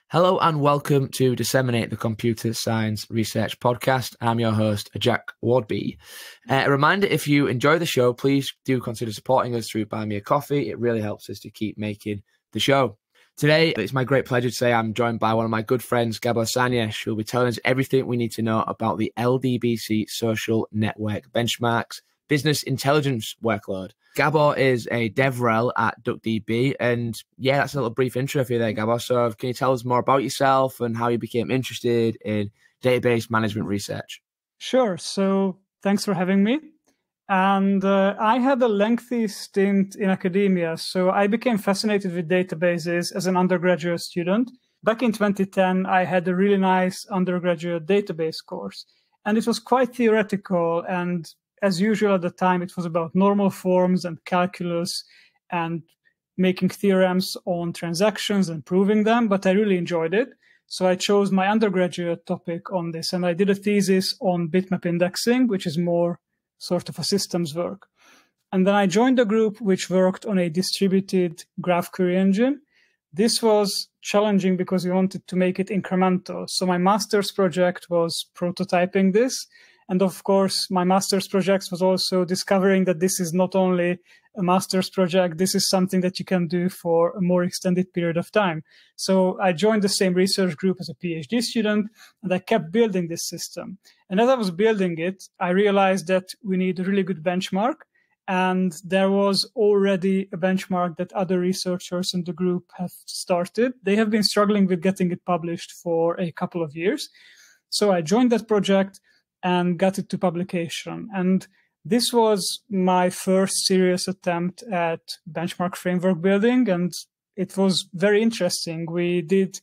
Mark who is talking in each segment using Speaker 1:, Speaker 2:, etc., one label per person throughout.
Speaker 1: Hello and welcome to Disseminate the Computer Science Research Podcast. I'm your host, Jack Wardby. A reminder, if you enjoy the show, please do consider supporting us through Buy Me a Coffee. It really helps us to keep making the show. Today, it's my great pleasure to say I'm joined by one of my good friends, Gábor Szárnyas, who will be telling us everything we need to know about the LDBC Social Network Benchmarks Business Intelligence Workload. Gabor is a DevRel at DuckDB, and yeah, that's a little brief intro for you there, Gabor. So can you tell us more about yourself and how you became interested in database management research?
Speaker 2: Sure. So thanks for having me. And I had a lengthy stint in academia, so I became fascinated with databases as an undergraduate student. Back in 2010, I had a really nice undergraduate database course, and it was quite theoretical, and as usual at the time, it was about normal forms and calculus and making theorems on transactions and proving them, but I really enjoyed it. So I chose my undergraduate topic on this, and I did a thesis on bitmap indexing, which is more sort of a systems work. And then I joined a group which worked on a distributed graph query engine. This was challenging because we wanted to make it incremental. So my master's project was prototyping this. And of course, my master's project was also discovering that this is not only a master's project, this is something that you can do for a more extended period of time. So I joined the same research group as a PhD student, and I kept building this system. And as I was building it, I realized that we need a really good benchmark. And there was already a benchmark that other researchers in the group have started. They have been struggling with getting it published for a couple of years. So I joined that project and got it to publication. And this was my first serious attempt at benchmark framework building, and it was very interesting. We did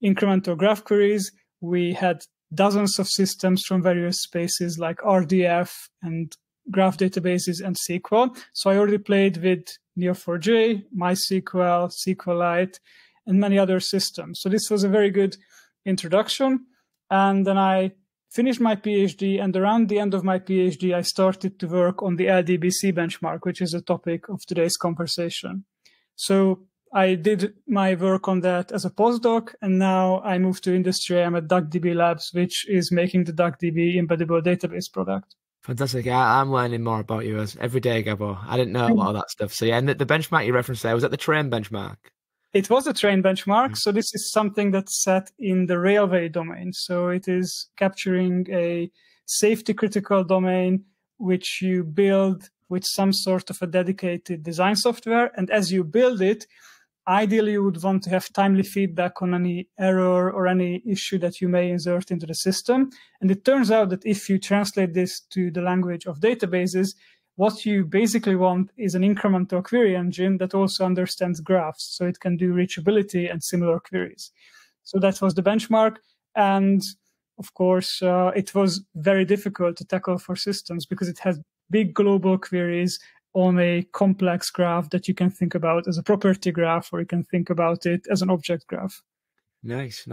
Speaker 2: incremental graph queries. We had dozens of systems from various spaces like RDF and graph databases and SQL. So I already played with Neo4j, MySQL, SQLite, and many other systems. So this was a very good introduction. And then I finished my PhD, and around the end of my PhD, I started to work on the LDBC benchmark, which is the topic of today's conversation. So I did my work on that as a postdoc, and now I moved to industry. I'm at DuckDB Labs, which is making the DuckDB embeddable database product.
Speaker 1: Fantastic. I'm learning more about you every day, Gabor. I didn't know a lot of that stuff. So yeah, and the benchmark you referenced there, was that the train benchmark?
Speaker 2: It was a train benchmark. So this is something that's set in the railway domain. So it is capturing a safety critical domain, which you build with some sort of a dedicated design software. And as you build it, ideally you would want to have timely feedback on any error or any issue that you may insert into the system. And it turns out that if you translate this to the language of databases, what you basically want is an incremental query engine that also understands graphs, so it can do reachability and similar queries. So that was the benchmark. And of course, it was very difficult to tackle for systems because it has big global queries on a complex graph that you can think about as a property graph, or you can think about it as an object graph.
Speaker 1: Nice.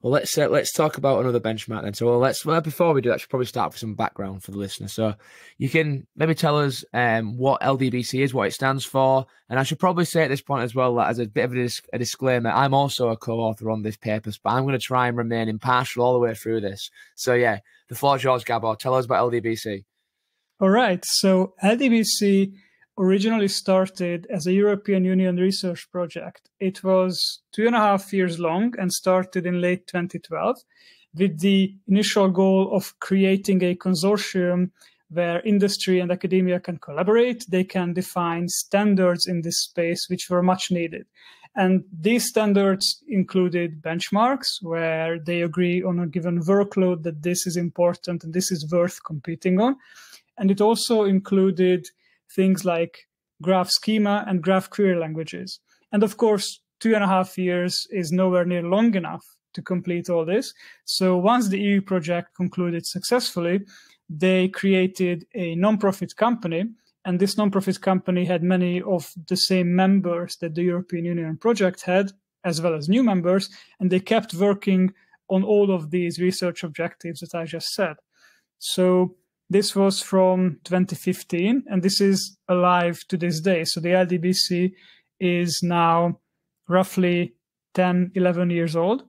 Speaker 1: Well, let's talk about another benchmark then. So before we do that, I should probably start with some background for the listener. So you can maybe tell us what LDBC is, what it stands for, and I should probably say at this point as well that as a bit of a disclaimer, I'm also a co-author on this paper, but I'm going to try and remain impartial all the way through this. So yeah, the floor is yours, Gabor. Tell us about LDBC.
Speaker 2: All right. So LDBC originally started as a European Union research project. It was 2.5 years long and started in late 2012 with the initial goal of creating a consortium where industry and academia can collaborate. They can define standards in this space, which were much needed. And these standards included benchmarks where they agree on a given workload that this is important and this is worth competing on. And it also included things like graph schema and graph query languages. And of course, 2.5 years is nowhere near long enough to complete all this. So once the EU project concluded successfully, they created a non-profit company. And this non-profit company had many of the same members that the European Union project had, as well as new members. And they kept working on all of these research objectives that I just said. So this was from 2015, and this is alive to this day. So the LDBC is now roughly 10, 11 years old.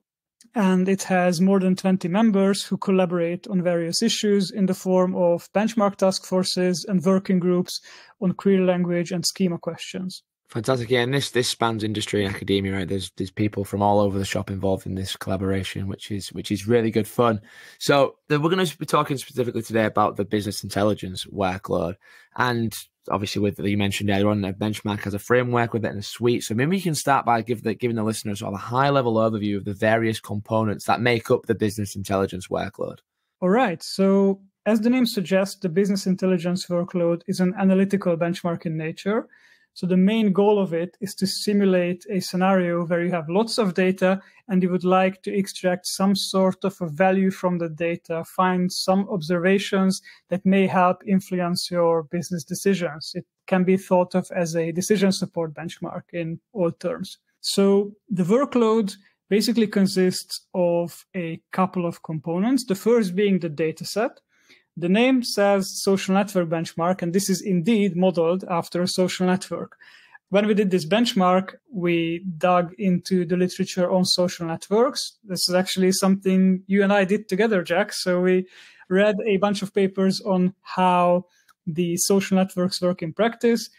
Speaker 2: and it has more than 20 members who collaborate on various issues in the form of benchmark task forces and working groups on query language and schema questions.
Speaker 1: Fantastic. Yeah, and this spans industry and academia, right? There's people from all over the shop involved in this collaboration, which is really good fun. So we're going to be talking specifically today about the business intelligence workload. And obviously, with you mentioned earlier on, a benchmark has a framework with it and a suite. So maybe you can start by giving the listeners sort of a high-level overview of the various components that make up the business intelligence workload.
Speaker 2: All right. So as the name suggests, the business intelligence workload is an analytical benchmark in nature. So the main goal of it is to simulate a scenario where you have lots of data and you would like to extract some sort of a value from the data, find some observations that may help influence your business decisions. It can be thought of as a decision support benchmark in all terms. So the workload basically consists of a couple of components, the first being the data set. The name says social network benchmark, and this is indeed modeled after a social network. When we did this benchmark, we dug into the literature on social networks. This is actually something you and I did together, Jack. So we read a bunch of papers on how the social networks work in practice,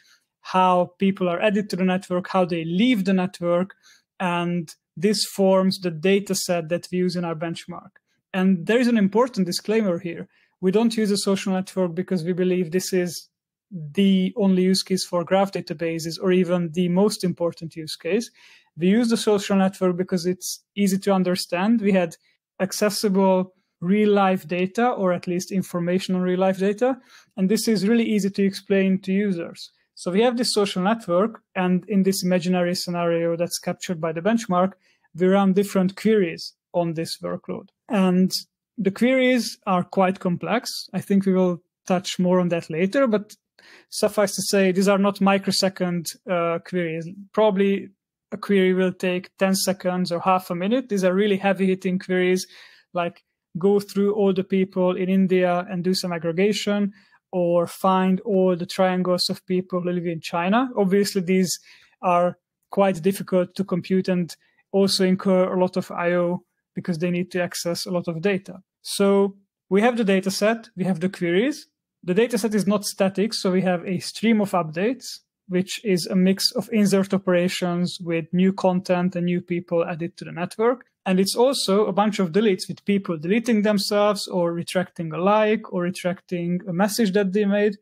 Speaker 2: how people are added to the network, how they leave the network, and this forms the data set that we use in our benchmark. And there is an important disclaimer here. We don't use a social network because we believe this is the only use case for graph databases or even the most important use case. We use the social network because it's easy to understand. We had accessible real-life data, or at least information on real-life data, and this is really easy to explain to users. So we have this social network, and in this imaginary scenario that's captured by the benchmark, we run different queries on this workload. And the queries are quite complex. I think we will touch more on that later, but suffice to say, these are not microsecond queries. Probably a query will take 10 seconds or half a minute. These are really heavy-hitting queries, like go through all the people in India and do some aggregation, or find all the triangles of people who live in China. Obviously, these are quite difficult to compute and also incur a lot of I/O because they need to access a lot of data. So we have the data set, we have the queries. The data set is not static, so we have a stream of updates, which is a mix of insert operations with new content and new people added to the network. And it's also a bunch of deletes with people deleting themselves or retracting a like or retracting a message that they made,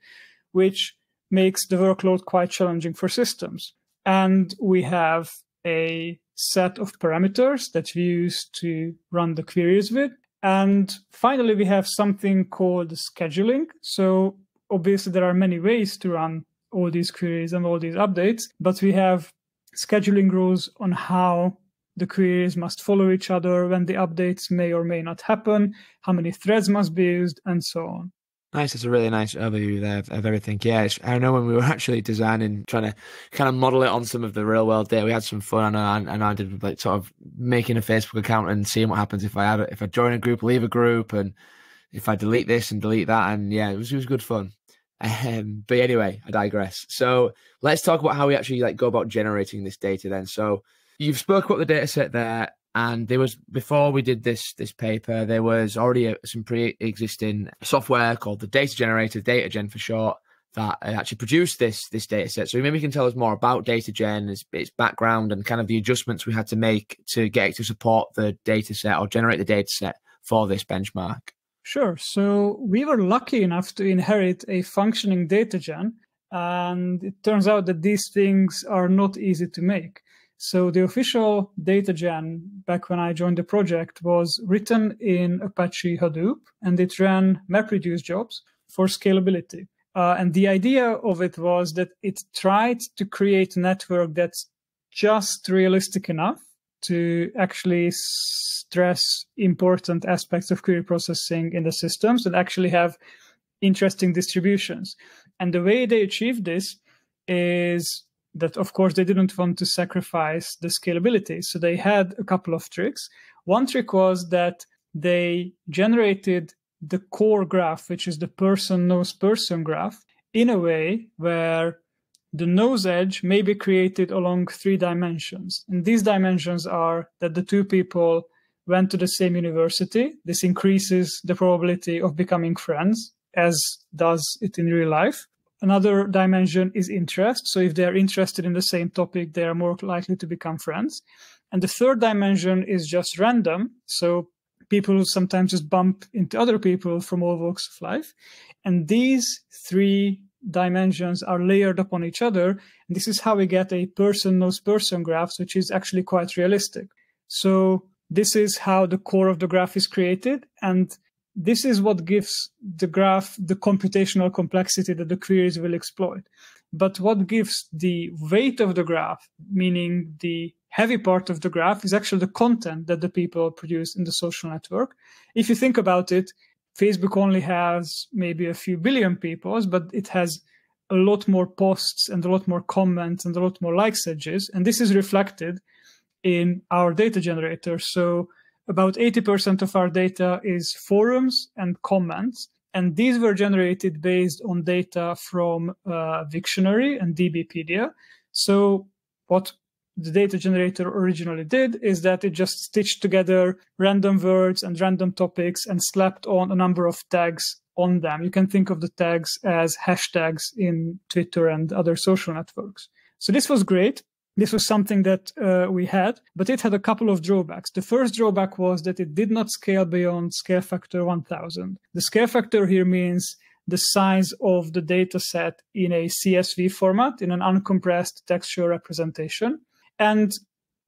Speaker 2: which makes the workload quite challenging for systems. And we have a set of parameters that we use to run the queries with. And finally, we have something called scheduling. So obviously, there are many ways to run all these queries and all these updates, but we have scheduling rules on how the queries must follow each other, when the updates may or may not happen, how many threads must be used, and so on.
Speaker 1: Nice. That's a really nice overview there of everything. Yeah, I know when we were actually designing, trying to kind of model it on some of the real world data, we had some fun. And I did like sort of making a Facebook account and seeing what happens if I join a group, leave a group, and if I delete this and delete that. And yeah, it was good fun. But anyway, I digress. So let's talk about how we actually go about generating this data then. So you've spoke about the data set there. And there was, before we did this paper, there was already some pre-existing software called the data generator, DataGen for short, that actually produced this data set. So maybe you can tell us more about DataGen, its background, and kind of the adjustments we had to make to get it to support the data set or generate the data set for this benchmark.
Speaker 2: Sure. So we were lucky enough to inherit a functioning DataGen, and it turns out that these things are not easy to make. So the official DataGen, back when I joined the project, was written in Apache Hadoop, and it ran MapReduce jobs for scalability. And the idea of it was that it tried to create a network that's just realistic enough to actually stress important aspects of query processing in the systems that actually have interesting distributions. And the way they achieved this is that, of course, they didn't want to sacrifice the scalability. So they had a couple of tricks. One trick was that they generated the core graph, which is the person knows person graph, in a way where the nose edge may be created along 3 dimensions. And these dimensions are that the 2 people went to the same university. This increases the probability of becoming friends, as does it in real life. Another dimension is interest. So if they're interested in the same topic, they are more likely to become friends. And the third dimension is just random. So people sometimes just bump into other people from all walks of life. And these three dimensions are layered upon each other. And this is how we get a person knows person graphs, which is actually quite realistic. So this is how the core of the graph is created. And this is what gives the graph the computational complexity that the queries will exploit. But what gives the weight of the graph, meaning the heavy part of the graph, is actually the content that the people produce in the social network. If you think about it, Facebook only has maybe a few billion people, but it has a lot more posts and a lot more comments and a lot more likes edges. And this is reflected in our data generator. So about 80% of our data is forums and comments. And these were generated based on data from Wiktionary and DBpedia. So what the data generator originally did is that it just stitched together random words and random topics and slapped on a number of tags on them. You can think of the tags as hashtags in Twitter and other social networks. So this was great. This was something that we had, but it had a couple of drawbacks. The first drawback was that it did not scale beyond scale factor 1000. The scale factor here means the size of the data set in a CSV format, in an uncompressed textual representation. And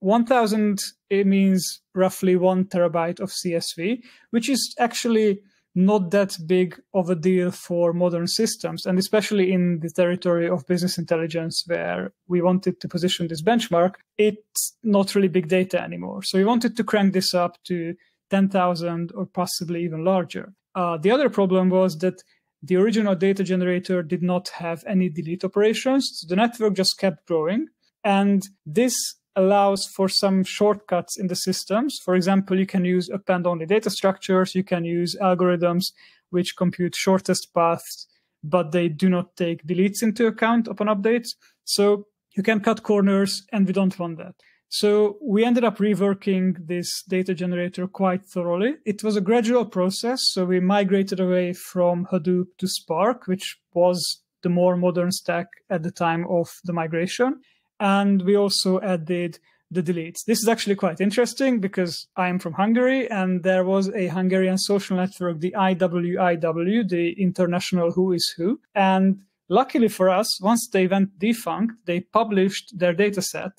Speaker 2: 1000, it means roughly 1 terabyte of CSV, which is actually not that big of a deal for modern systems, and especially in the territory of business intelligence where we wanted to position this benchmark, it's not really big data anymore. So we wanted to crank this up to 10,000 or possibly even larger. The other problem was that the original data generator did not have any delete operations. So the network just kept growing. And this allows for some shortcuts in the systems. For example, you can use append-only data structures. You can use algorithms which compute shortest paths, but they do not take deletes into account upon updates. So you can cut corners, and we don't want that. So we ended up reworking this data generator quite thoroughly. It was a gradual process. So we migrated away from Hadoop to Spark, which was the more modern stack at the time of the migration. And we also added the deletes. This is actually quite interesting because I'm from Hungary, and there was a Hungarian social network, the IWIW, the International Who is Who. And luckily for us, once they went defunct, they published their dataset,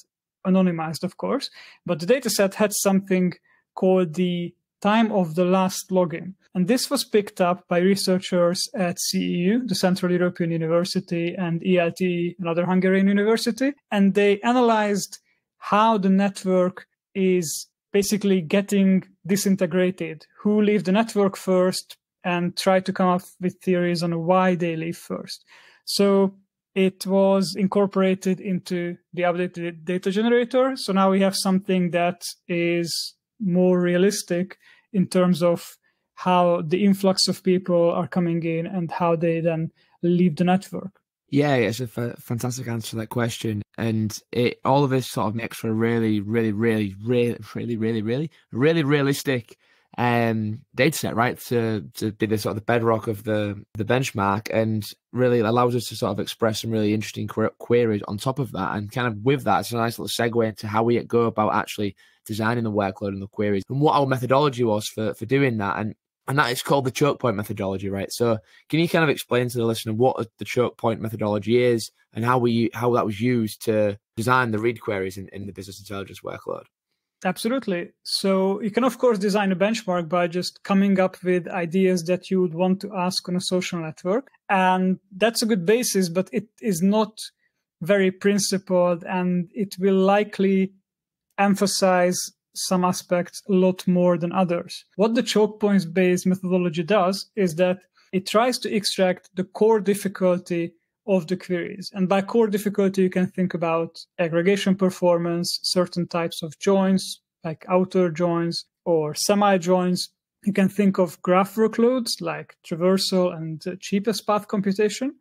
Speaker 2: anonymized, of course. But the dataset had something called the time of the last login. And this was picked up by researchers at CEU, the Central European University, and ELTE, another Hungarian university. And they analyzed how the network is basically getting disintegrated, who leave the network first, and try to come up with theories on why they leave first. So it was incorporated into the updated data generator. So now we have something that is more realistic in terms of how the influx of people are coming in and how they then leave the network.
Speaker 1: Yeah, it's a fantastic answer to that question. And all of this sort of makes for a really realistic data set, right? To be the sort of the bedrock of the benchmark, and really allows us to sort of express some really interesting queries on top of that. And kind of with that, it's a nice little segue into how we go about actually designing the workload and the queries and what our methodology was for doing that. And that is called the choke point methodology, right? So can you kind of explain to the listener what the choke point methodology is and how that was used to design the read queries in the business intelligence workload?
Speaker 2: Absolutely. So you can, of course, design a benchmark by just coming up with ideas that you would want to ask on a social network. And that's a good basis, but it is not very principled, and it will likely emphasize some aspects a lot more than others. What the choke points-based methodology does is that it tries to extract the core difficulty of the queries. And by core difficulty, you can think about aggregation performance, certain types of joins, like outer joins or semi-joins. You can think of graph workloads like traversal and cheapest path computation.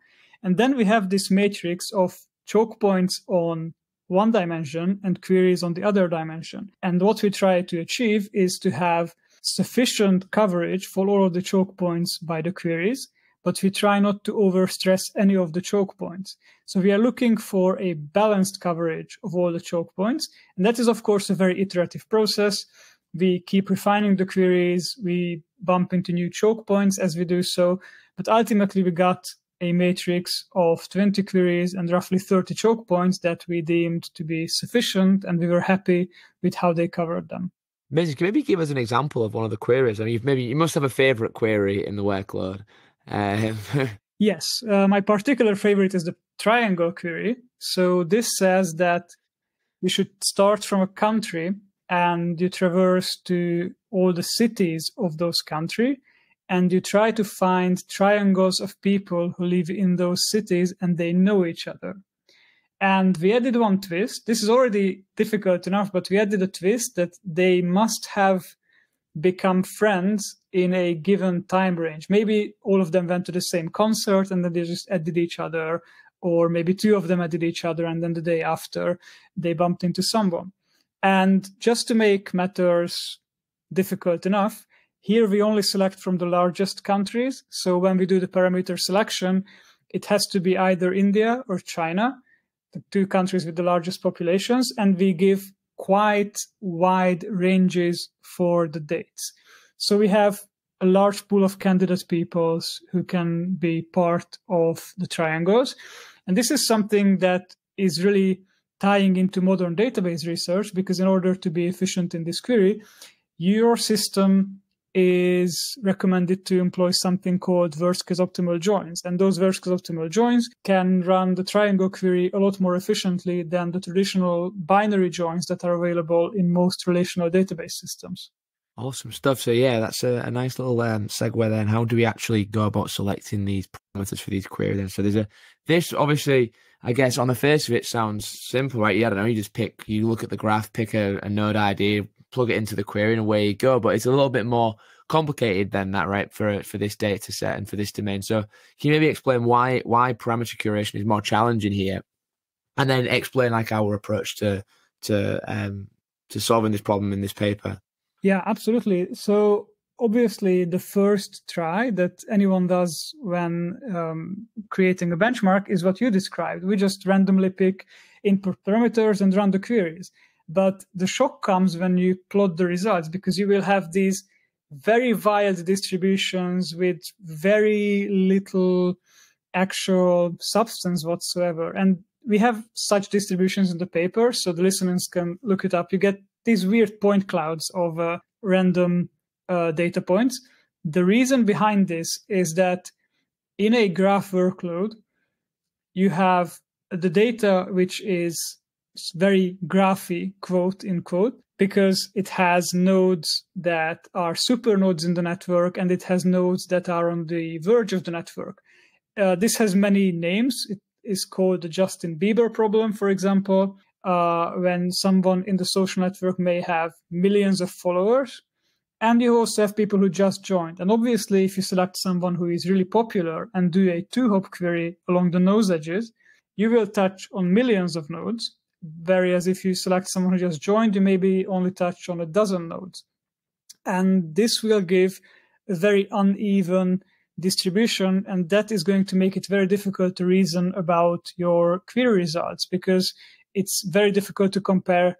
Speaker 2: And then we have this matrix of choke points on one dimension and queries on the other dimension. And what we try to achieve is to have sufficient coverage for all of the choke points by the queries, but we try not to overstress any of the choke points. So we are looking for a balanced coverage of all the choke points. And that is, of course, a very iterative process. We keep refining the queries. We bump into new choke points as we do so. But ultimately, we got a matrix of 20 queries and roughly 30 choke points that we deemed to be sufficient, and we were happy with how they covered them.
Speaker 1: Amazing. Can you maybe give us an example of one of the queries? I mean, you must have a favorite query in the workload.
Speaker 2: Yes, my particular favorite is the triangle query. So this says that you should start from a country and you traverse to all the cities of those countries, and you try to find triangles of people who live in those cities and they know each other. And we added one twist. This is already difficult enough, but we added a twist that they must have become friends in a given time range. Maybe all of them went to the same concert and then they just added each other, or maybe two of them added each other and then the day after they bumped into someone. And just to make matters difficult enough, here we only select from the largest countries. So when we do the parameter selection, it has to be either India or China, the two countries with the largest populations, and we give quite wide ranges for the dates. So we have a large pool of candidate peoples who can be part of the triangles. And this is something that is really tying into modern database research, because in order to be efficient in this query, your system is recommended to employ something called worst case optimal joins. And those worst case optimal joins can run the triangle query a lot more efficiently than the traditional binary joins that are available in most relational database systems.
Speaker 1: Awesome stuff. So yeah, that's a nice little segue then. How do we actually go about selecting these parameters for these queries then? So this obviously, I guess on the face of it sounds simple, right? I don't know, you look at the graph, pick a node ID, plug it into the query and away you go. But it's a little bit more complicated than that, right? For this data set and for this domain. So can you maybe explain why parameter curation is more challenging here, and then explain like our approach to solving this problem in this paper?
Speaker 2: Yeah, absolutely. So obviously the first try that anyone does when creating a benchmark is what you described. We just randomly pick input parameters and run the queries. But the shock comes when you plot the results, because you will have these very wild distributions with very little actual substance whatsoever. And we have such distributions in the paper, so the listeners can look it up. You get these weird point clouds of random data points. The reason behind this is that in a graph workload, you have the data which is very graphy, quote unquote, because it has nodes that are super nodes in the network and it has nodes that are on the verge of the network. This has many names. It is called the Justin Bieber problem, for example, when someone in the social network may have millions of followers. And you also have people who just joined. And obviously, if you select someone who is really popular and do a two-hop query along the node edges, you will touch on millions of nodes. Whereas if you select someone who just joined, you maybe only touch on a dozen nodes. And this will give a very uneven distribution, and that is going to make it very difficult to reason about your query results, because it's very difficult to compare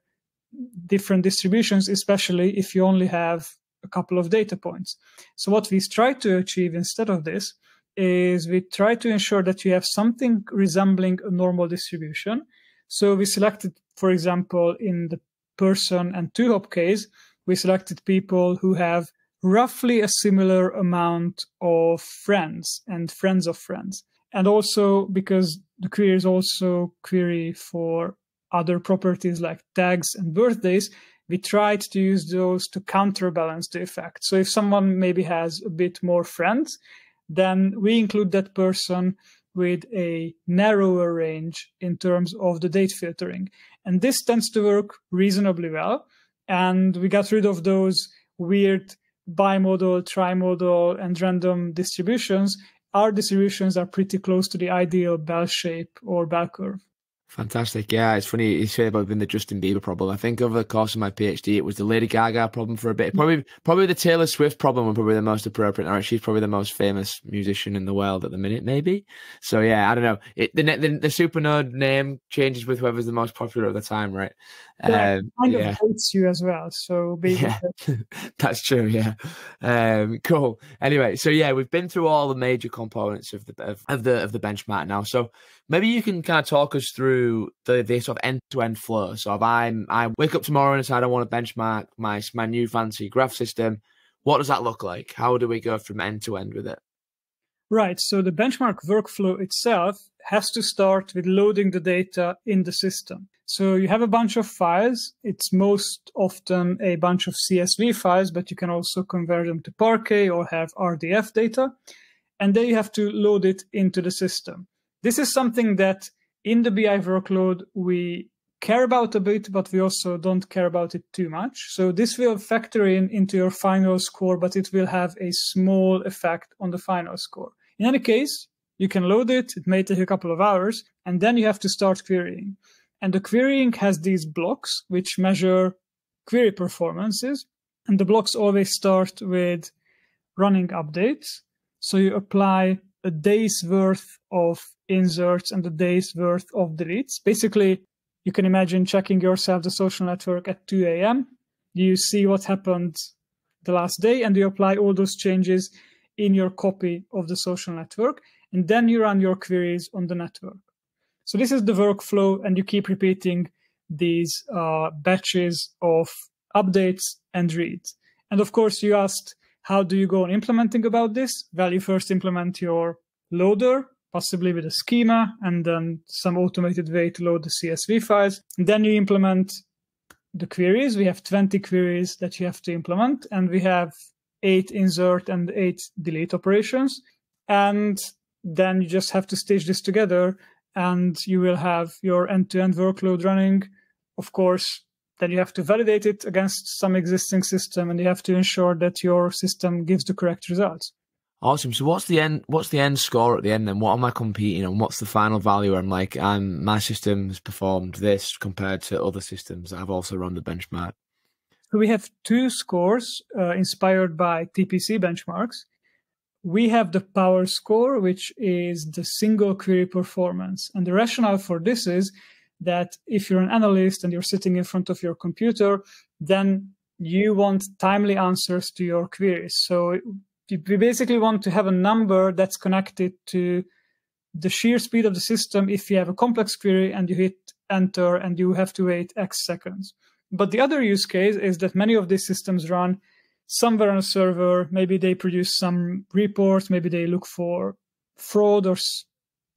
Speaker 2: different distributions, especially if you only have a couple of data points. So what we try to achieve instead of this is we try to ensure that you have something resembling a normal distribution. So we selected, for example, in the person and two-hop case, we selected people who have roughly a similar amount of friends and friends of friends. And also because the query is also query for other properties like tags and birthdays, we tried to use those to counterbalance the effect. So if someone maybe has a bit more friends, then we include that person with a narrower range in terms of the date filtering. And this tends to work reasonably well. And we got rid of those weird bimodal, trimodal, and random distributions. Our distributions are pretty close to the ideal bell shape or bell curve.
Speaker 1: Fantastic. Yeah, it's funny you say about being the Justin Bieber problem. I think over the course of my PhD, it was the Lady Gaga problem for a bit. Probably the Taylor Swift problem were probably the most appropriate. All right, she's probably the most famous musician in the world at the minute, maybe. So yeah, I don't know. The super nerd name changes with whoever's the most popular at the time, right?
Speaker 2: Yeah, kind of hates you as well. So
Speaker 1: yeah, that's true. Yeah, cool. Anyway, so yeah, we've been through all the major components of the benchmark now. So maybe you can kind of talk us through the sort of end-to-end flow. So if I wake up tomorrow and decide I want to benchmark my new fancy graph system, what does that look like? How do we go from end to end with it?
Speaker 2: Right. So the benchmark workflow itself has to start with loading the data in the system. So you have a bunch of files. It's most often a bunch of CSV files, but you can also convert them to Parquet or have RDF data. And then you have to load it into the system. This is something that in the BI workload, we care about a bit, but we also don't care about it too much. So this will factor into your final score, but it will have a small effect on the final score. In any case, you can load it. It may take a couple of hours, and then you have to start querying. And the querying has these blocks which measure query performances. And the blocks always start with running updates. So you apply a day's worth of inserts and a day's worth of deletes. Basically, you can imagine checking yourself the social network at 2 a.m. You see what happened the last day, and you apply all those changes in your copy of the social network. And then you run your queries on the network. So this is the workflow, and you keep repeating these batches of updates and reads. And of course, you asked, how do you go on implementing about this? Well, you first implement your loader, possibly with a schema, and then some automated way to load the CSV files. And then you implement the queries. We have 20 queries that you have to implement, and we have 8 insert and 8 delete operations. And then you just have to stitch this together, and you will have your end-to-end workload running. Of course, then you have to validate it against some existing system, and you have to ensure that your system gives the correct results.
Speaker 1: Awesome. So what's the end score at the end then? What am I competing on? What's the final value? I'm like, my system's performed this compared to other systems that have also run the benchmark.
Speaker 2: So we have 2 scores inspired by TPC benchmarks. We have the power score, which is the single query performance. And the rationale for this is that if you're an analyst and you're sitting in front of your computer, then you want timely answers to your queries. So we basically want to have a number that's connected to the sheer speed of the system if you have a complex query and you hit enter and you have to wait X seconds. But the other use case is that many of these systems run somewhere on a server. Maybe they produce some reports, maybe they look for fraud or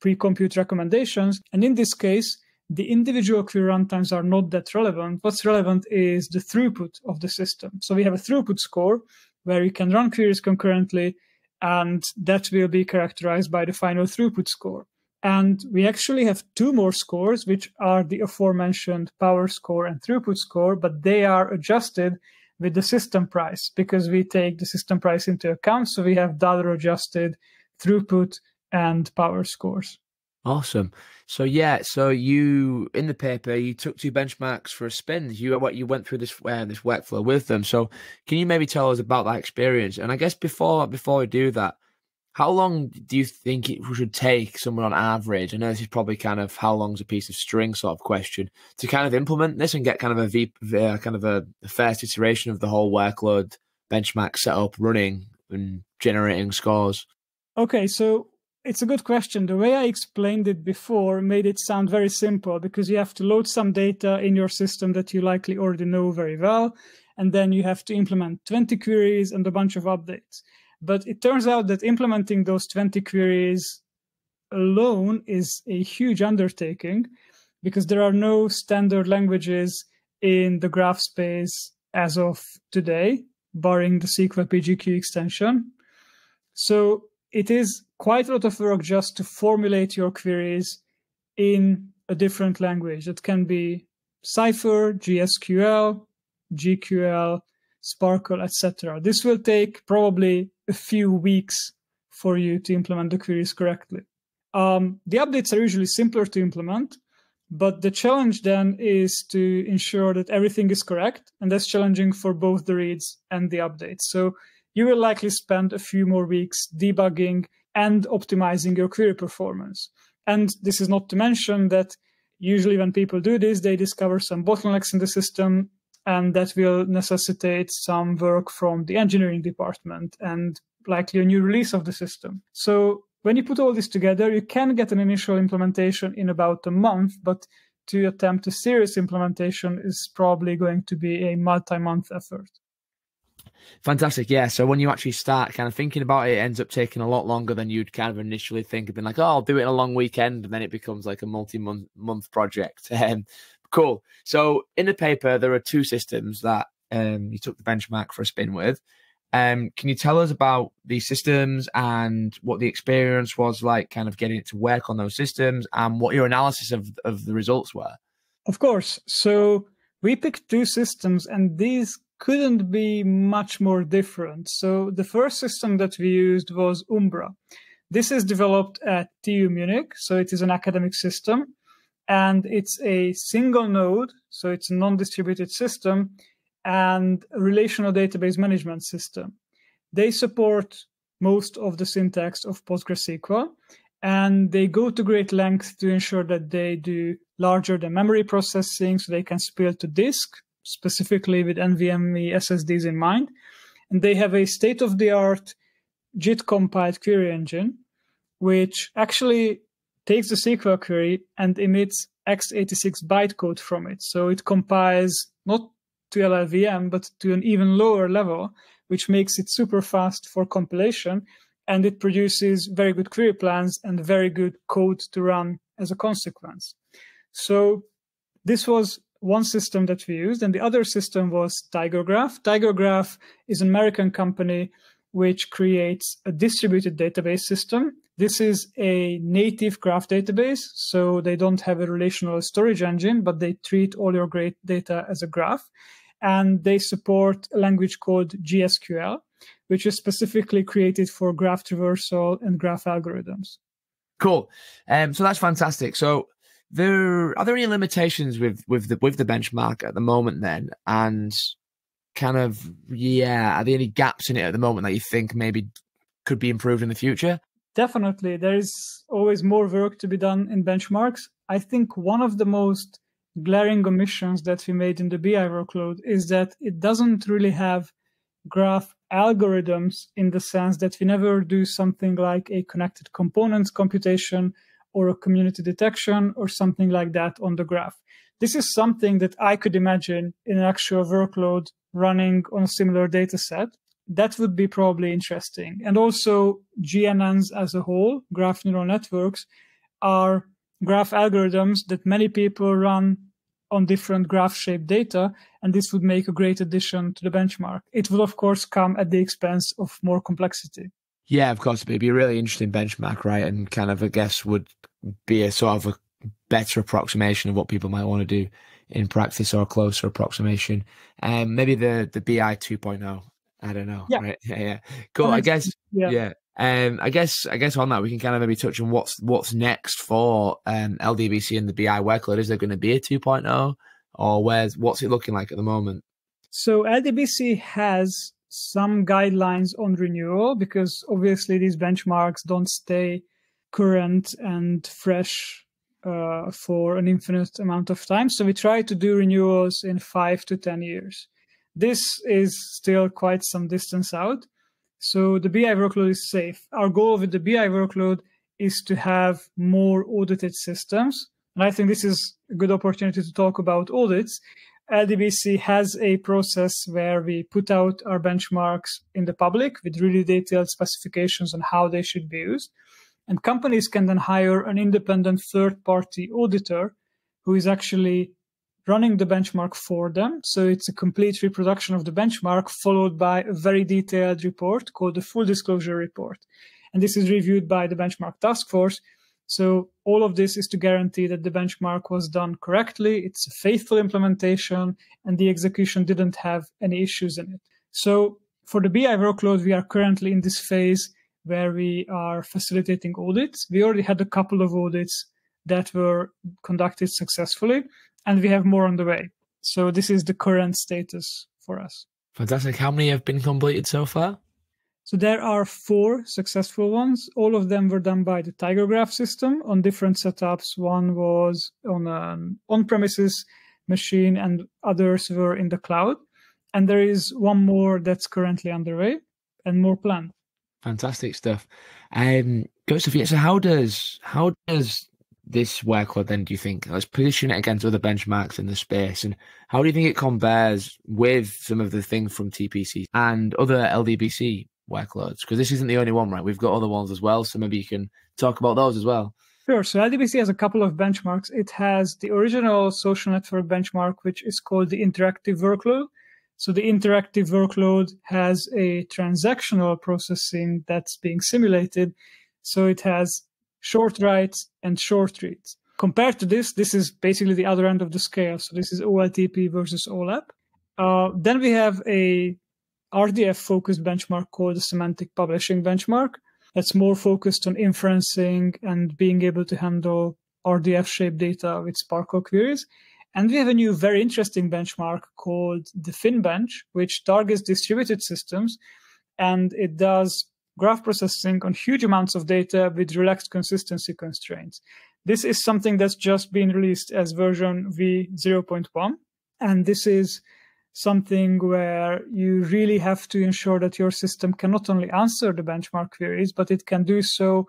Speaker 2: pre-compute recommendations. And in this case, the individual query runtimes are not that relevant. What's relevant is the throughput of the system. So we have a throughput score where you can run queries concurrently, and that will be characterized by the final throughput score. And we actually have 2 more scores, which are the aforementioned power score and throughput score, but they are adjusted with the system price because we take the system price into account. So we have dollar-adjusted throughput and power scores.
Speaker 1: Awesome. So yeah, so you in the paper you took 2 benchmarks for a spin. You went through this workflow with them. So can you maybe tell us about that experience? And I guess before we do that, how long do you think it should take someone on average? I know this is probably kind of how long's a piece of string sort of question to kind of implement this and get kind of a first iteration of the whole workload benchmark setup running and generating scores.
Speaker 2: Okay, so it's a good question. The way I explained it before made it sound very simple because you have to load some data in your system that you likely already know very well, and then you have to implement 20 queries and a bunch of updates. But it turns out that implementing those 20 queries alone is a huge undertaking because there are no standard languages in the graph space as of today, barring the SQL PGQ extension. So it is quite a lot of work just to formulate your queries in a different language. It can be Cypher, GSQL, GQL, Sparkle, etc. This will take probably a few weeks for you to implement the queries correctly. The updates are usually simpler to implement. But the challenge then is to ensure that everything is correct. And that's challenging for both the reads and the updates. So you will likely spend a few more weeks debugging and optimizing your query performance. And this is not to mention that usually when people do this, they discover some bottlenecks in the system, and that will necessitate some work from the engineering department and likely a new release of the system. So when you put all this together, you can get an initial implementation in about a month, but to attempt a serious implementation is probably going to be a multi-month effort.
Speaker 1: Fantastic. Yeah. So when you actually start kind of thinking about it, it ends up taking a lot longer than you'd kind of initially think. Been like, oh, I'll do it in a long weekend. And then it becomes like a multi-month project. Cool. So in the paper, there are two systems that you took the benchmark for a spin with. Can you tell us about these systems and what the experience was like kind of getting it to work on those systems and what your analysis of the results were?
Speaker 2: Of course. So we picked two systems, and these couldn't be much more different. So the first system that we used was Umbra. This is developed at TU Munich, so it is an academic system, and it's a single node, so it's a non-distributed system, and a relational database management system. They support most of the syntax of PostgreSQL, and they go to great lengths to ensure that they do larger than memory processing, so they can spill to disk, specifically with NVMe SSDs in mind. And they have a state-of-the-art JIT-compiled query engine, which actually takes the SQL query and emits x86 bytecode from it. So it compiles not to LLVM, but to an even lower level, which makes it super fast for compilation. And it produces very good query plans and very good code to run as a consequence. So this was one system that we used. And the other system was TigerGraph. TigerGraph is an American company which creates a distributed database system. This is a native graph database, so they don't have a relational storage engine, but they treat all your great data as a graph. And they support a language called GSQL, which is specifically created for graph traversal and graph algorithms.
Speaker 1: Cool. So that's fantastic. So are there any limitations with the benchmark at the moment then? And kind of, are there any gaps in it at the moment that you think maybe could be improved in the future?
Speaker 2: Definitely. There is always more work to be done in benchmarks. I think one of the most glaring omissions that we made in the BI workload is that it doesn't really have graph algorithms in the sense that we never do something like a connected components computation or a community detection or something like that on the graph. This is something that I could imagine in an actual workload running on a similar data set. That would be probably interesting. And also GNNs as a whole, graph neural networks, are graph algorithms that many people run on different graph-shaped data, and this would make a great addition to the benchmark. It would, of course, come at the expense of more complexity.
Speaker 1: Yeah, of course, it'd be a really interesting benchmark, right? And kind of, I guess, would be a sort of a better approximation of what people might want to do in practice, or a closer approximation. Maybe the BI 2.0. I don't know.
Speaker 2: Yeah.
Speaker 1: Right? Yeah. Cool. I guess. Yeah. I guess on that we can kind of maybe touch on what's next for LDBC and the BI workload. Is there going to be a 2.0, or what's it looking like at the moment?
Speaker 2: So LDBC has some guidelines on renewal, because obviously these benchmarks don't stay current and fresh for an infinite amount of time. So we try to do renewals in 5 to 10 years. This is still quite some distance out. So the BI workload is safe. Our goal with the BI workload is to have more audited systems. And I think this is a good opportunity to talk about audits. LDBC has a process where we put out our benchmarks in the public with really detailed specifications on how they should be used. And companies can then hire an independent third-party auditor who is actually running the benchmark for them. So it's a complete reproduction of the benchmark followed by a very detailed report called the full disclosure report. And this is reviewed by the benchmark task force. So all of this is to guarantee that the benchmark was done correctly. It's a faithful implementation and the execution didn't have any issues in it. So for the BI workload, we are currently in this phase where we are facilitating audits. We already had a couple of audits that were conducted successfully, and we have more on the way. So this is the current status for us.
Speaker 1: Fantastic. How many have been completed so far?
Speaker 2: So there are 4 successful ones. All of them were done by the Tiger Graph system on different setups. One was on an on-premises machine and others were in the cloud. And there is one more that's currently underway and more planned.
Speaker 1: Fantastic stuff. Sophia, so how does this workload then, do you think? Let's position it against other benchmarks in the space. And how do you think it compares with some of the things from TPC and other LDBC workloads? Because this isn't the only one, right? We've got other ones as well. So maybe you can talk about those as well.
Speaker 2: Sure. So LDBC has a couple of benchmarks. It has the original social network benchmark, which is called the interactive workload. So the interactive workload has a transactional processing that's being simulated. So it has short writes and short reads. Compared to this is basically the other end of the scale. So this is OLTP versus OLAP. Then we have a RDF-focused benchmark called the semantic publishing benchmark. That's more focused on inferencing and being able to handle RDF-shaped data with SPARQL queries. And we have a new very interesting benchmark called the FinBench, which targets distributed systems, and it does graph processing on huge amounts of data with relaxed consistency constraints. This is something that's just been released as version v0.1, and this is something where you really have to ensure that your system can not only answer the benchmark queries, but it can do so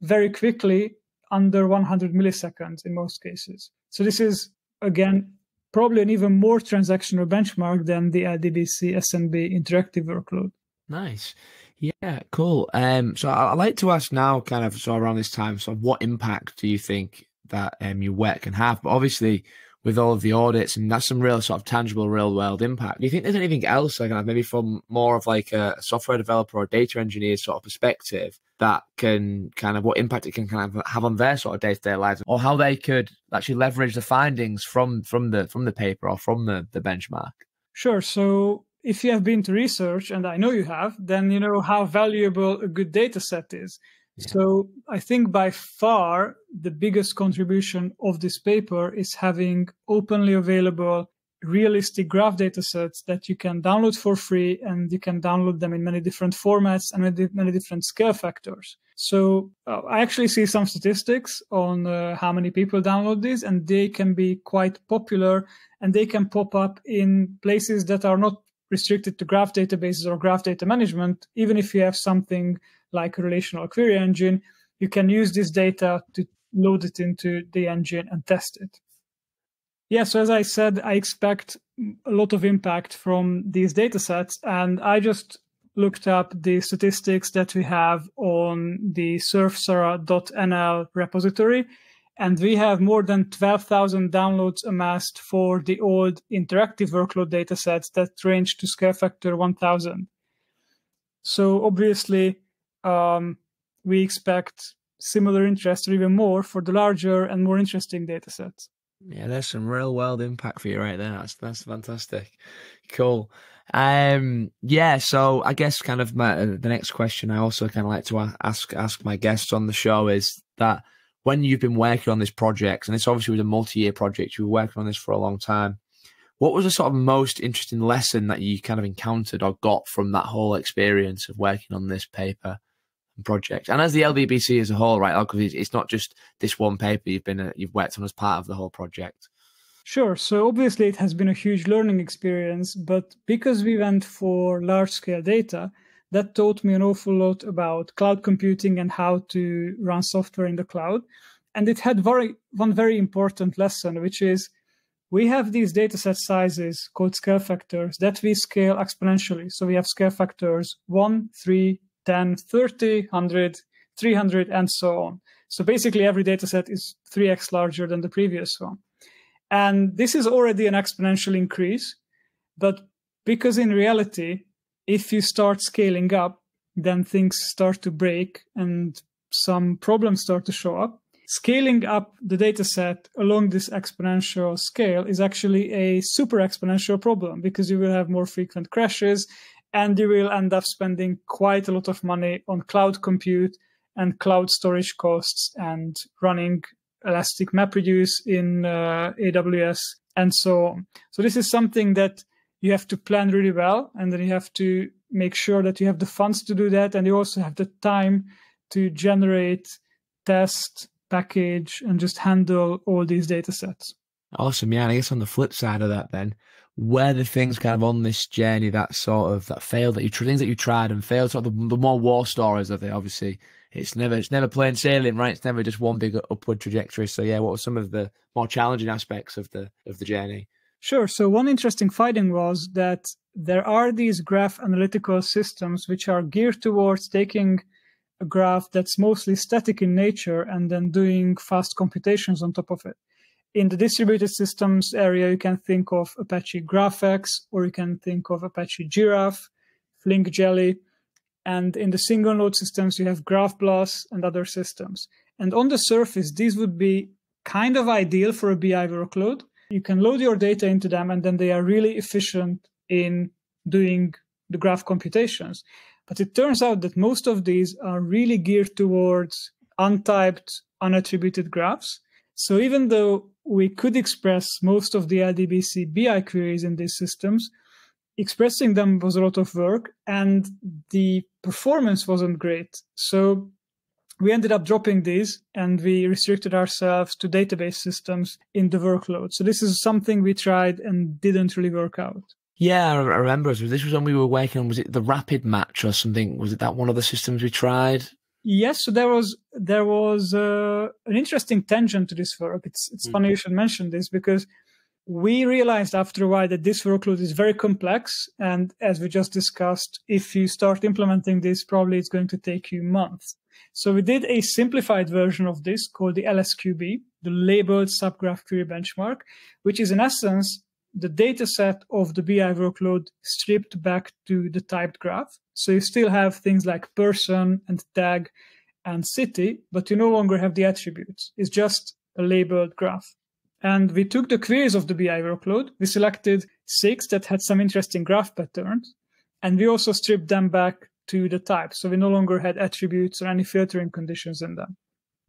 Speaker 2: very quickly, under 100 milliseconds in most cases. So this is, again, probably an even more transactional benchmark than the LDBC SNB interactive workload.
Speaker 1: Nice. Yeah, cool. So I'd like to ask now, kind of, so around this time, so what impact do you think that your work can have? But obviously, with all of the audits, and that's some real sort of tangible real world impact. Do you think there's anything else, like maybe from more of like a software developer or data engineer sort of perspective, that can kind of, what impact it can kind of have on their sort of day-to-day lives, or how they could actually leverage the findings from the paper or from the benchmark?
Speaker 2: Sure. So if you have been to research, and I know you have, then you know how valuable a good data set is. Yeah. So I think by far the biggest contribution of this paper is having openly available realistic graph data sets that you can download for free, and you can download them in many different formats and with many different scale factors. So I actually see some statistics on how many people download these, and they can be quite popular, and they can pop up in places that are not restricted to graph databases or graph data management. Even if you have something like a relational query engine, you can use this data to load it into the engine and test it. Yeah, so as I said, I expect a lot of impact from these data sets, and I just looked up the statistics that we have on the surfsara.nl repository, and we have more than 12,000 downloads amassed for the old interactive workload datasets that range to scale factor 1,000. So obviously, we expect similar interest or even more for the larger and more interesting datasets.
Speaker 1: Yeah, there's some real world impact for you right there. That's fantastic. Cool. Yeah, so I guess kind of the next question I also kind of like to ask my guests on the show is that when you've been working on this project, and it's obviously was a multi-year project, you were working on this for a long time, what was the sort of most interesting lesson that you kind of encountered or got from that whole experience of working on this paper and project? And as the LDBC as a whole, right? Because it's not just this one paper you've worked on as part of the whole project.
Speaker 2: Sure. So obviously it has been a huge learning experience, but because we went for large-scale data, that taught me an awful lot about cloud computing and how to run software in the cloud. And it had one very important lesson, which is we have these dataset sizes called scale factors that we scale exponentially. So we have scale factors 1, 3, 10, 30, 100, 300, and so on. So basically every dataset is 3x larger than the previous one. And this is already an exponential increase. But because in reality, if you start scaling up, then things start to break and some problems start to show up. Scaling up the dataset along this exponential scale is actually a super exponential problem because you will have more frequent crashes and you will end up spending quite a lot of money on cloud compute and cloud storage costs and running Elastic MapReduce in AWS, and so on. So this is something that you have to plan really well, and then you have to make sure that you have the funds to do that, and you also have the time to generate, test, package, and just handle all these data sets.
Speaker 1: Awesome. Yeah. And I guess on the flip side of that, then, where the things kind of on this journey that failed, things that you tried and failed, sort of the more war stories of it, obviously, it's never plain sailing, right? It's never just one big upward trajectory. So yeah, what were some of the more challenging aspects of the journey?
Speaker 2: Sure. So one interesting finding was that there are these graph analytical systems which are geared towards taking a graph that's mostly static in nature and then doing fast computations on top of it. In the distributed systems area, you can think of Apache GraphX, or you can think of Apache Giraffe, Flink Jelly. And in the single node systems, you have GraphBlast and other systems. And on the surface, these would be kind of ideal for a BI workload. You can load your data into them, and then they are really efficient in doing the graph computations. But it turns out that most of these are really geared towards untyped, unattributed graphs. So even though we could express most of the LDBC BI queries in these systems, expressing them was a lot of work, and the performance wasn't great. So we ended up dropping these, and we restricted ourselves to database systems in the workload. So this is something we tried and didn't really work out.
Speaker 1: Yeah, I remember. This was when we were working on, was it the Rapid Match or something? Was it that one of the systems we tried?
Speaker 2: Yes, so there was an interesting tangent to this work. It's funny you should mention this, because we realized after a while that this workload is very complex. And as we just discussed, if you start implementing this, probably it's going to take you months. So we did a simplified version of this called the LSQB, the Labeled Subgraph Query Benchmark, which is in essence the data set of the BI workload stripped back to the typed graph. So you still have things like person and tag and city, but you no longer have the attributes. It's just a labeled graph. And we took the queries of the BI workload. We selected 6 that had some interesting graph patterns, and we also stripped them back to the type. So we no longer had attributes or any filtering conditions in them.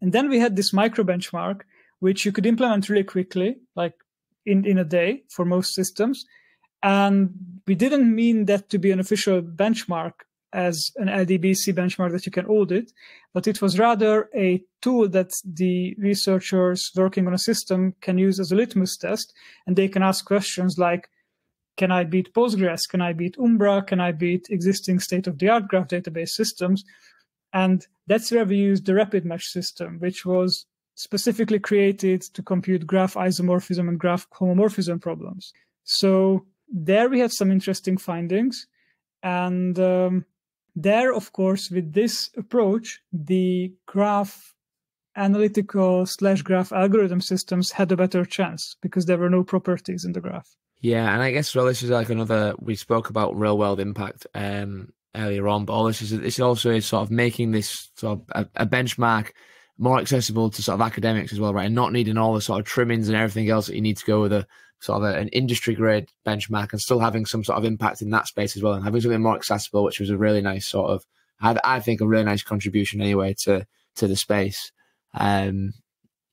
Speaker 2: And then we had this micro benchmark, which you could implement really quickly, like in a day for most systems. And we didn't mean that to be an official benchmark as an LDBC benchmark that you can audit, but it was rather a tool that the researchers working on a system can use as a litmus test, and they can ask questions like, can I beat Postgres? Can I beat Umbra? Can I beat existing state-of-the-art graph database systems? And that's where we used the Rapid Match system, which was specifically created to compute graph isomorphism and graph homomorphism problems. So there we had some interesting findings. And there, of course, with this approach, the graph analytical / graph algorithm systems had a better chance because there were no properties in the graph.
Speaker 1: Yeah, and I guess this is like another, we spoke about real world impact earlier on, but all this is also sort of making this sort of a benchmark more accessible to sort of academics as well, right? And not needing all the sort of trimmings and everything else that you need to go with a sort of an industry grade benchmark, and still having some sort of impact in that space as well, and having something more accessible, which was a really nice sort of, I think, a really nice contribution anyway to the space.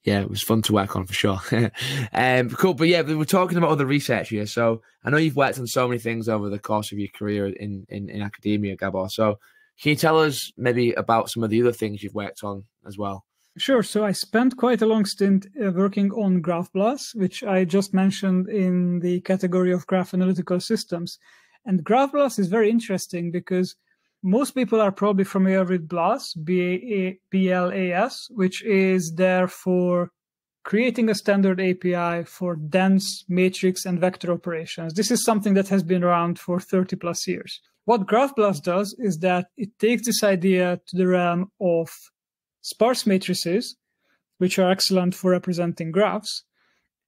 Speaker 1: Yeah, it was fun to work on for sure. Cool. But yeah, we're talking about other research here. So I know you've worked on so many things over the course of your career in academia, Gabor. So can you tell us maybe about some of the other things you've worked on as well?
Speaker 2: Sure. So I spent quite a long stint working on GraphBlast, which I just mentioned in the category of graph analytical systems. And GraphBlast is very interesting because most people are probably familiar with BLAS, B-L-A-S, which is there for creating a standard API for dense matrix and vector operations. This is something that has been around for 30 plus years. What GraphBlast does is that it takes this idea to the realm of sparse matrices, which are excellent for representing graphs,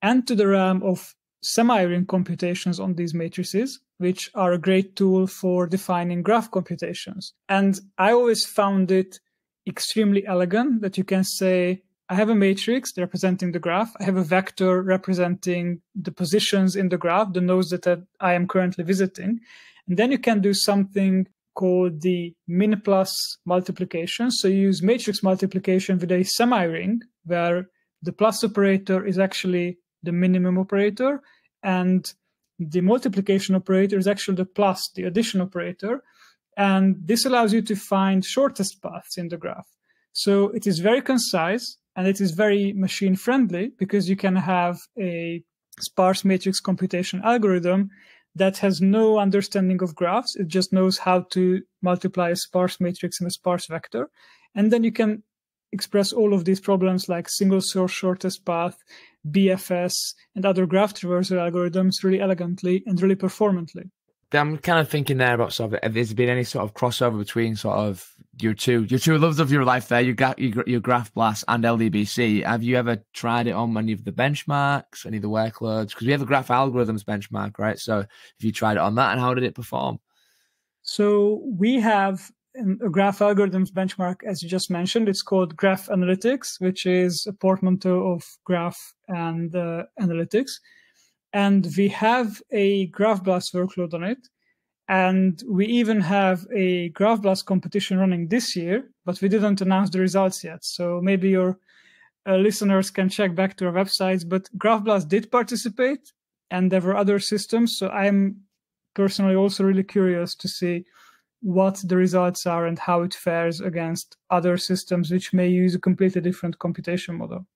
Speaker 2: and to the realm of semi-ring computations on these matrices, which are a great tool for defining graph computations. And I always found it extremely elegant that you can say, I have a matrix representing the graph. I have a vector representing the positions in the graph, the nodes that I am currently visiting. And then you can do something called the min plus multiplication. So you use matrix multiplication with a semi-ring where the plus operator is actually the minimum operator, and the multiplication operator is actually the plus, the addition operator. And this allows you to find shortest paths in the graph. So it is very concise and it is very machine friendly, because you can have a sparse matrix computation algorithm that has no understanding of graphs. It just knows how to multiply a sparse matrix and a sparse vector. And then you can express all of these problems like single source shortest path, BFS, and other graph traversal algorithms really elegantly and really performantly.
Speaker 1: I'm kind of thinking there about sort of, have there been any sort of crossover between sort of your two loves of your life there, your Graph Blast and LDBC? Have you ever tried it on any of the benchmarks, any of the workloads? Because we have a graph algorithms benchmark, right? So have you tried it on that, and how did it perform?
Speaker 2: So we have a graph algorithms benchmark, as you just mentioned. It's called Graph Analytics, which is a portmanteau of graph and analytics. And we have a Graph Blast workload on it. And we even have a Graph Blast competition running this year, but we didn't announce the results yet. So maybe your listeners can check back to our websites. But Graph Blast did participate, and there were other systems. So I'm personally also really curious to see what the results are and how it fares against other systems which may use a completely different computation model.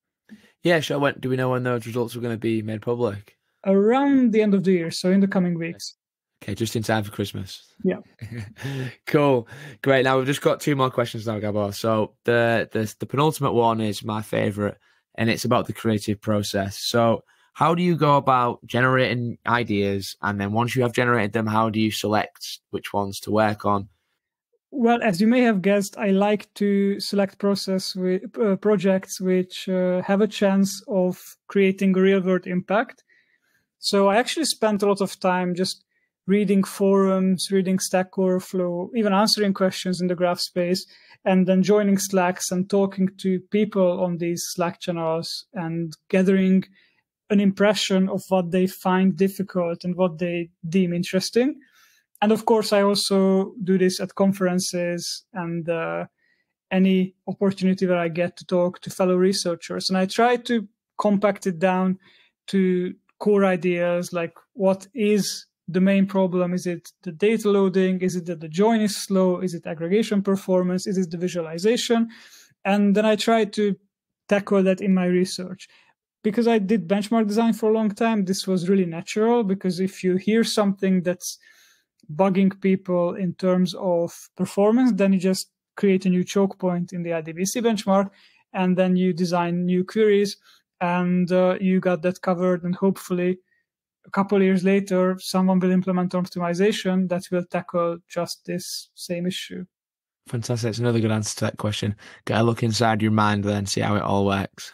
Speaker 1: Yeah, sure. Do we know when those results are going to be made public?
Speaker 2: Around the end of the year, so in the coming weeks.
Speaker 1: Okay, just in time for Christmas.
Speaker 2: Yeah.
Speaker 1: Cool. Great. Now we've just got two more questions now, Gabor. So the penultimate one is my favorite, and it's about the creative process. So how do you go about generating ideas? And then once you have generated them, how do you select which ones to work on?
Speaker 2: Well, as you may have guessed, I like to select projects which have a chance of creating a real-world impact. So I actually spent a lot of time just reading forums, reading Stack Overflow, even answering questions in the graph space, and then joining Slacks and talking to people on these Slack channels and gathering an impression of what they find difficult and what they deem interesting. And of course, I also do this at conferences and any opportunity where I get to talk to fellow researchers. And I try to compact it down to core ideas, like what is the main problem? Is it the data loading? Is it that the join is slow? Is it aggregation performance? Is it the visualization? And then I try to tackle that in my research. Because I did benchmark design for a long time, this was really natural, because if you hear something that's bugging people in terms of performance, then you just create a new choke point in the LDBC benchmark, and then you design new queries, and you got that covered. And hopefully a couple of years later, someone will implement optimization that will tackle just this same issue.
Speaker 1: Fantastic. It's another good answer to that question. Gotta look inside your mind then, see how it all works.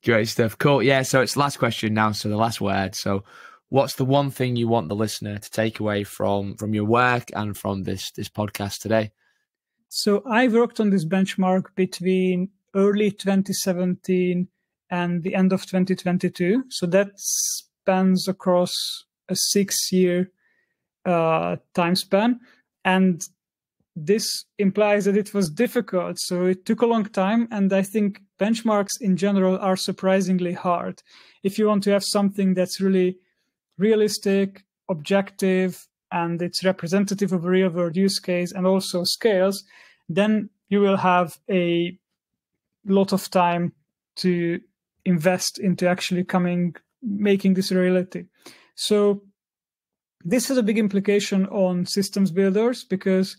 Speaker 1: Great stuff. Cool. Yeah, so it's the last question now, so the last word. So what's the one thing you want the listener to take away from your work and from this podcast today?
Speaker 2: So I worked on this benchmark between early 2017 and the end of 2022. So that spans across a 6-year time span. And this implies that it was difficult. So it took a long time. And I think benchmarks in general are surprisingly hard. If you want to have something that's really realistic, objective, and it's representative of a real world use case and also scales, then you will have a lot of time to invest into actually making this a reality. So this has a big implication on systems builders, because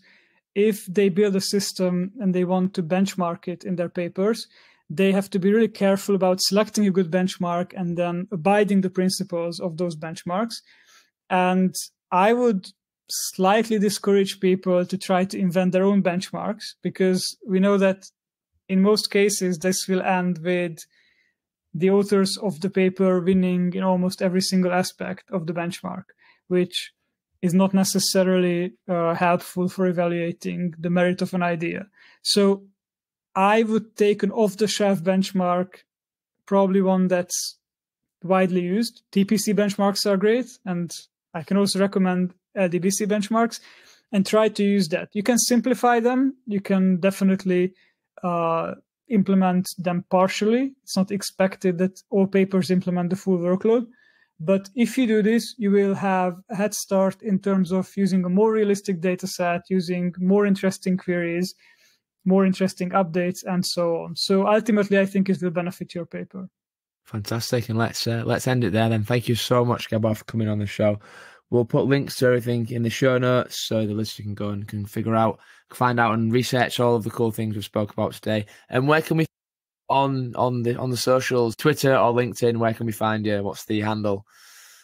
Speaker 2: if they build a system and they want to benchmark it in their papers, they have to be really careful about selecting a good benchmark and then abiding the principles of those benchmarks. And I would slightly discourage people to try to invent their own benchmarks, because we know that in most cases, this will end with the authors of the paper winning in almost every single aspect of the benchmark, which is not necessarily helpful for evaluating the merit of an idea. So I would take an off-the-shelf benchmark, probably one that's widely used. TPC benchmarks are great, and I can also recommend LDBC benchmarks, and try to use that. You can simplify them. You can definitely implement them partially. It's not expected that all papers implement the full workload. But if you do this, you will have a head start in terms of using a more realistic data set, using more interesting queries, more interesting updates, and so on. So ultimately, I think it will benefit your paper.
Speaker 1: Fantastic. And let's end it there then. Thank you so much, Gabor, for coming on the show. We'll put links to everything in the show notes so the listener can go and can find out and research all of the cool things we spoke about today. And where can we on the socials, Twitter or LinkedIn, where can we find you? What's the handle?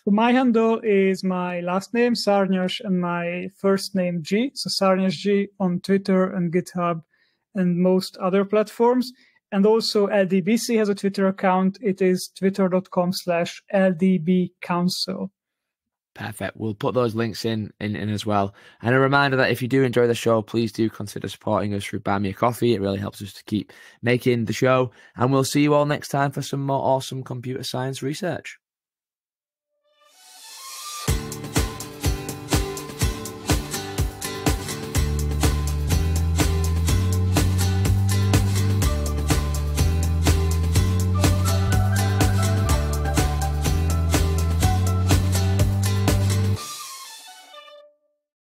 Speaker 2: So my handle is my last name, Szárnyas, and my first name, G. So Szárnyas G on Twitter and GitHub and most other platforms. And also LDBC has a Twitter account. It is twitter.com/LDBcouncil.
Speaker 1: Perfect. We'll put those links in as well. And a reminder that if you do enjoy the show, please do consider supporting us through Buy Me a Coffee. It really helps us to keep making the show. And we'll see you all next time for some more awesome computer science research.